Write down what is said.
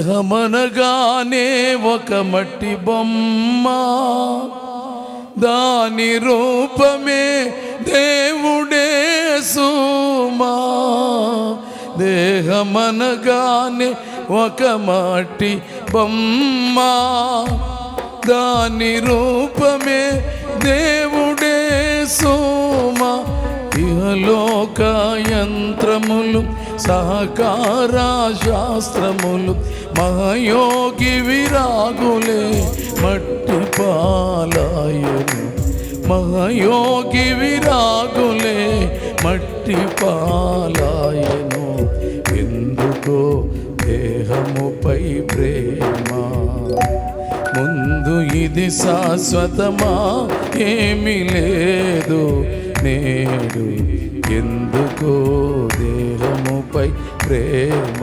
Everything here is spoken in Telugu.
దేహమనగానే ఒక మట్టి బొమ్మ, దాని రూపమే దేవుడే సుమా. దేహమనగానే ఒక మట్టి బొమ్మ, దాని రూపమే దేవుడే సుమా. ఇహలోక యంత్రములు సహకార శాస్త్రములు మహాయోగి విరాగులే మట్టి పాలాయను. మహాయోగి విరాగులే మట్టి పాలాయను. ఎందుకో దేహముపై ప్రేమ, ముందు ఇది శాశ్వతమా ఏమీ లేదు నేడు. ఎందుకో దేహముపై ప్రేమ.